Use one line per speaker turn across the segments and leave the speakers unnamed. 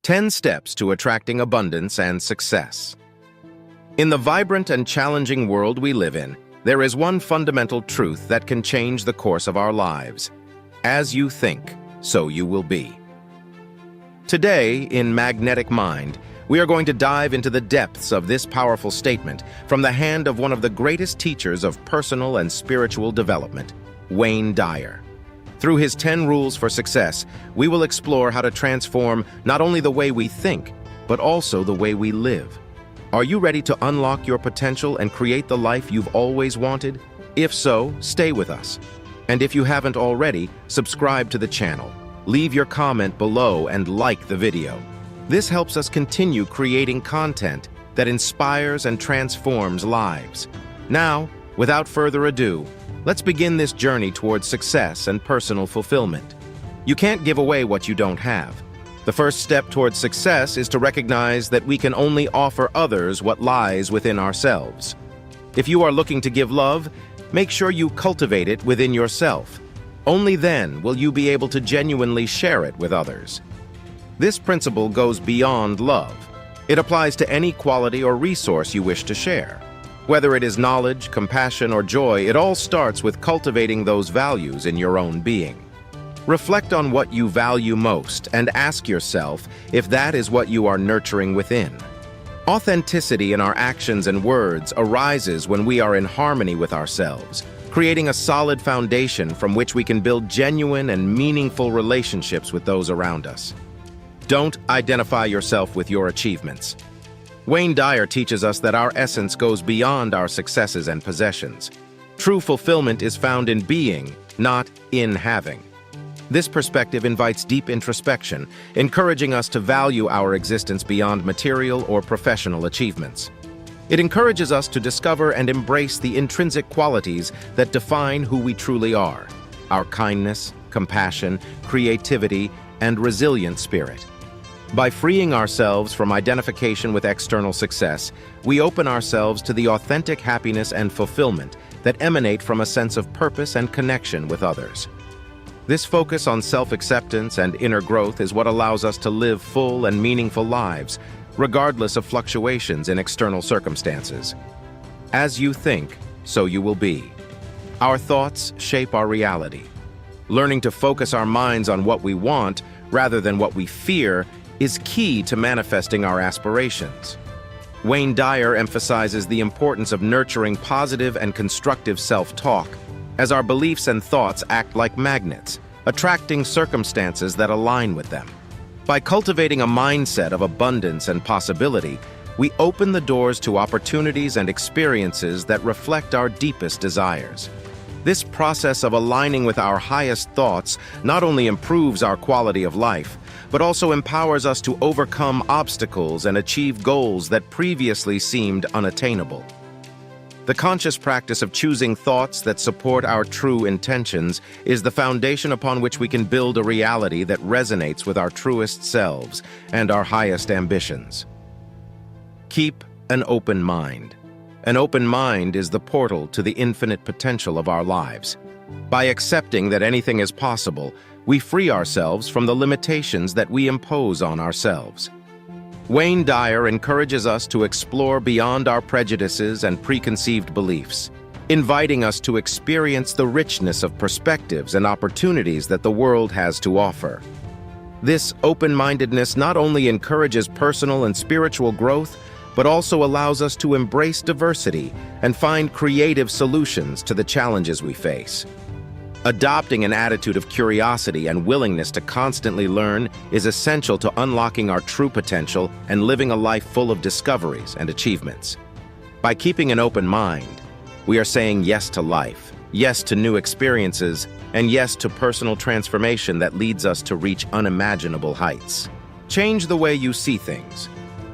10 Steps to Attracting Abundance and Success. In the vibrant and challenging world we live in, there is one fundamental truth that can change the course of our lives. As you think, so you will be. Today, in Magnetic Mind, we are going to dive into the depths of this powerful statement from the hand of one of the greatest teachers of personal and spiritual development, Wayne Dyer. Through his 10 rules for success, we will explore how to transform not only the way we think, but also the way we live. Are you ready to unlock your potential and create the life you've always wanted? If so, stay with us. And if you haven't already, subscribe to the channel. Leave your comment below and like the video. This helps us continue creating content that inspires and transforms lives. Now, without further ado, let's begin this journey towards success and personal fulfillment. You can't give away what you don't have. The first step towards success is to recognize that we can only offer others what lies within ourselves. If you are looking to give love, make sure you cultivate it within yourself. Only then will you be able to genuinely share it with others. This principle goes beyond love. It applies to any quality or resource you wish to share. Whether it is knowledge, compassion, or joy, it all starts with cultivating those values in your own being. Reflect on what you value most and ask yourself if that is what you are nurturing within. Authenticity in our actions and words arises when we are in harmony with ourselves, creating a solid foundation from which we can build genuine and meaningful relationships with those around us. Don't identify yourself with your achievements. Wayne Dyer teaches us that our essence goes beyond our successes and possessions. True fulfillment is found in being, not in having. This perspective invites deep introspection, encouraging us to value our existence beyond material or professional achievements. It encourages us to discover and embrace the intrinsic qualities that define who we truly are: our kindness, compassion, creativity, and resilient spirit. By freeing ourselves from identification with external success, we open ourselves to the authentic happiness and fulfillment that emanate from a sense of purpose and connection with others. This focus on self-acceptance and inner growth is what allows us to live full and meaningful lives, regardless of fluctuations in external circumstances. As you think, so you will be. Our thoughts shape our reality. Learning to focus our minds on what we want rather than what we fear is key to manifesting our aspirations. Wayne Dyer emphasizes the importance of nurturing positive and constructive self-talk, as our beliefs and thoughts act like magnets, attracting circumstances that align with them. By cultivating a mindset of abundance and possibility, we open the doors to opportunities and experiences that reflect our deepest desires. This process of aligning with our highest thoughts not only improves our quality of life, but also empowers us to overcome obstacles and achieve goals that previously seemed unattainable. The conscious practice of choosing thoughts that support our true intentions is the foundation upon which we can build a reality that resonates with our truest selves and our highest ambitions. Keep an open mind. An open mind is the portal to the infinite potential of our lives. By accepting that anything is possible, we free ourselves from the limitations that we impose on ourselves. Wayne Dyer encourages us to explore beyond our prejudices and preconceived beliefs, inviting us to experience the richness of perspectives and opportunities that the world has to offer. This open-mindedness not only encourages personal and spiritual growth, but also allows us to embrace diversity and find creative solutions to the challenges we face. Adopting an attitude of curiosity and willingness to constantly learn is essential to unlocking our true potential and living a life full of discoveries and achievements. By keeping an open mind, we are saying yes to life, yes to new experiences, and yes to personal transformation that leads us to reach unimaginable heights. Change the way you see things.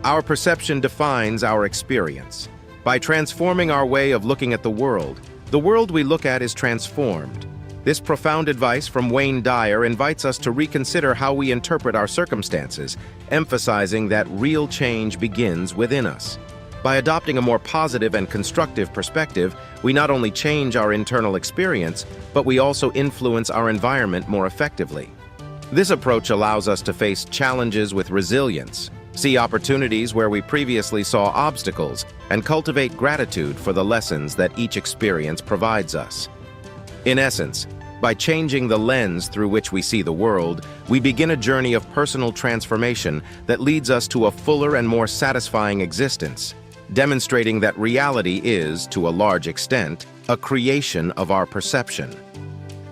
Our perception defines our experience. By transforming our way of looking at the world we look at is transformed. This profound advice from Wayne Dyer invites us to reconsider how we interpret our circumstances, emphasizing that real change begins within us. By adopting a more positive and constructive perspective, we not only change our internal experience, but we also influence our environment more effectively. This approach allows us to face challenges with resilience, see opportunities where we previously saw obstacles, and cultivate gratitude for the lessons that each experience provides us. In essence, by changing the lens through which we see the world, we begin a journey of personal transformation that leads us to a fuller and more satisfying existence, demonstrating that reality is, to a large extent, a creation of our perception.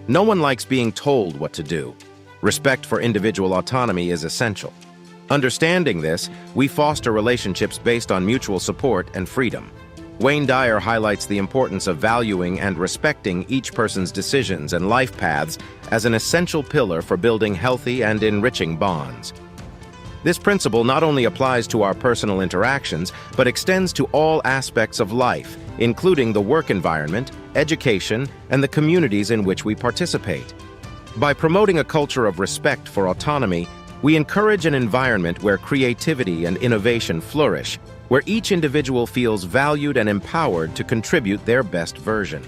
No one likes being told what to do. Respect for individual autonomy is essential. Understanding this, we foster relationships based on mutual support and freedom. Wayne Dyer highlights the importance of valuing and respecting each person's decisions and life paths as an essential pillar for building healthy and enriching bonds. This principle not only applies to our personal interactions, but extends to all aspects of life, including the work environment, education, and the communities in which we participate. By promoting a culture of respect for autonomy, we encourage an environment where creativity and innovation flourish, where each individual feels valued and empowered to contribute their best version.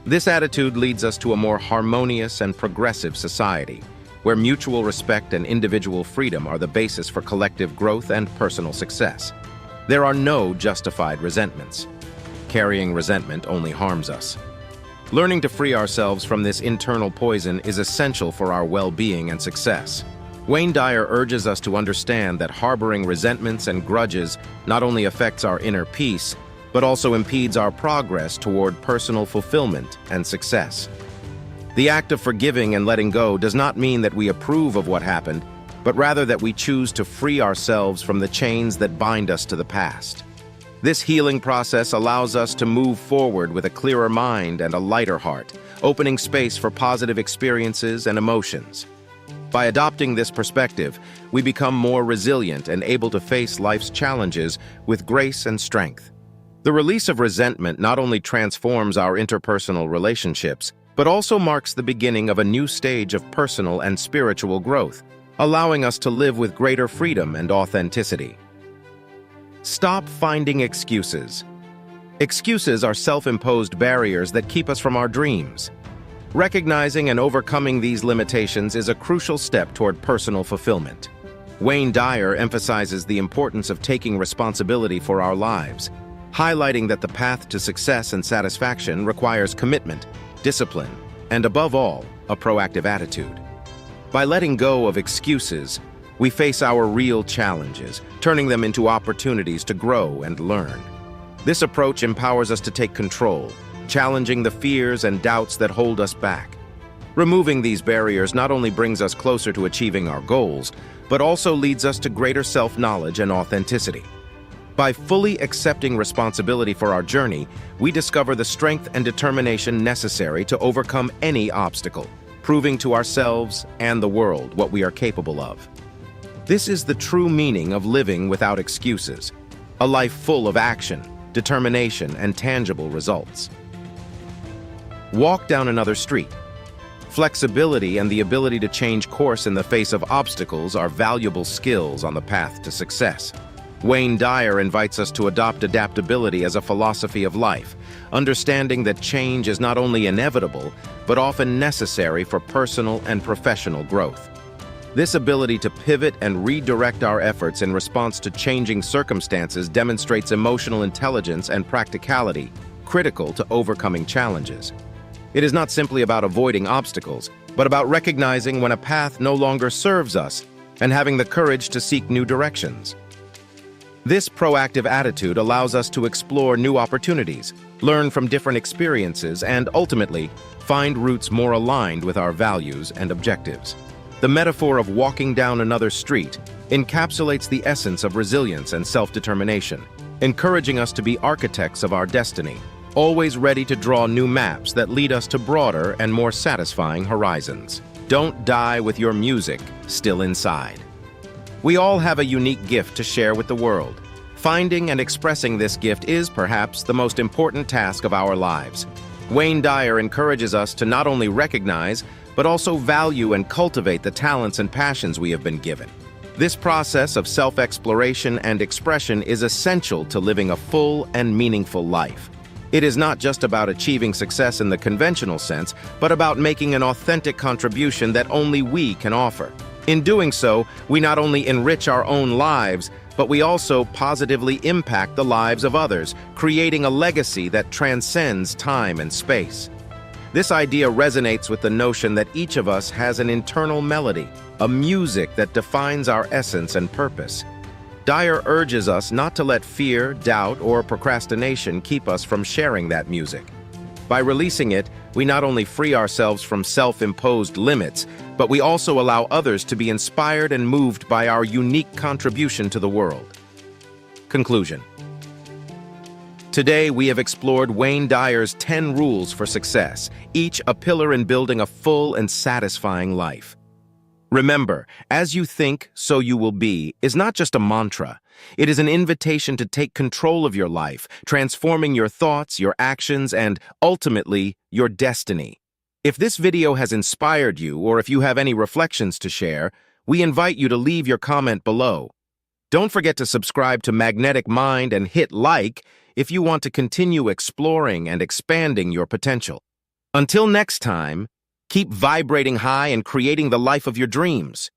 This attitude leads us to a more harmonious and progressive society, where mutual respect and individual freedom are the basis for collective growth and personal success. There are no justified resentments. Carrying resentment only harms us. Learning to free ourselves from this internal poison is essential for our well-being and success. Wayne Dyer urges us to understand that harboring resentments and grudges not only affects our inner peace, but also impedes our progress toward personal fulfillment and success. The act of forgiving and letting go does not mean that we approve of what happened, but rather that we choose to free ourselves from the chains that bind us to the past. This healing process allows us to move forward with a clearer mind and a lighter heart, opening space for positive experiences and emotions. By adopting this perspective, we become more resilient and able to face life's challenges with grace and strength. The release of resentment not only transforms our interpersonal relationships, but also marks the beginning of a new stage of personal and spiritual growth, allowing us to live with greater freedom and authenticity. Stop finding excuses. Excuses are self-imposed barriers that keep us from our dreams. Recognizing and overcoming these limitations is a crucial step toward personal fulfillment. Wayne Dyer emphasizes the importance of taking responsibility for our lives, highlighting that the path to success and satisfaction requires commitment, discipline, and above all, a proactive attitude. By letting go of excuses, we face our real challenges, turning them into opportunities to grow and learn. This approach empowers us to take control, challenging the fears and doubts that hold us back. Removing these barriers not only brings us closer to achieving our goals, but also leads us to greater self-knowledge and authenticity. By fully accepting responsibility for our journey, we discover the strength and determination necessary to overcome any obstacle, proving to ourselves and the world what we are capable of. This is the true meaning of living without excuses, a life full of action, determination, and tangible results. Walk down another street. Flexibility and the ability to change course in the face of obstacles are valuable skills on the path to success. Wayne Dyer invites us to adopt adaptability as a philosophy of life, understanding that change is not only inevitable, but often necessary for personal and professional growth. This ability to pivot and redirect our efforts in response to changing circumstances demonstrates emotional intelligence and practicality, critical to overcoming challenges. It is not simply about avoiding obstacles, but about recognizing when a path no longer serves us and having the courage to seek new directions. This proactive attitude allows us to explore new opportunities, learn from different experiences, and ultimately find routes more aligned with our values and objectives. The metaphor of walking down another street encapsulates the essence of resilience and self-determination, encouraging us to be architects of our destiny, always ready to draw new maps that lead us to broader and more satisfying horizons. Don't die with your music still inside. We all have a unique gift to share with the world. Finding and expressing this gift is perhaps the most important task of our lives. Wayne Dyer encourages us to not only recognize, but also value and cultivate the talents and passions we have been given. This process of self-exploration and expression is essential to living a full and meaningful life. It is not just about achieving success in the conventional sense, but about making an authentic contribution that only we can offer. In doing so, we not only enrich our own lives, but we also positively impact the lives of others, creating a legacy that transcends time and space. This idea resonates with the notion that each of us has an internal melody, a music that defines our essence and purpose. Dyer urges us not to let fear, doubt, or procrastination keep us from sharing that music. By releasing it, we not only free ourselves from self-imposed limits, but we also allow others to be inspired and moved by our unique contribution to the world. Conclusion. Today, we have explored Wayne Dyer's 10 rules for success, each a pillar in building a full and satisfying life. Remember, as you think, so you will be, is not just a mantra. It is an invitation to take control of your life, transforming your thoughts, your actions, and, ultimately, your destiny. If this video has inspired you, or if you have any reflections to share, we invite you to leave your comment below. Don't forget to subscribe to Magnetic Mind and hit like if you want to continue exploring and expanding your potential. Until next time, keep vibrating high and creating the life of your dreams.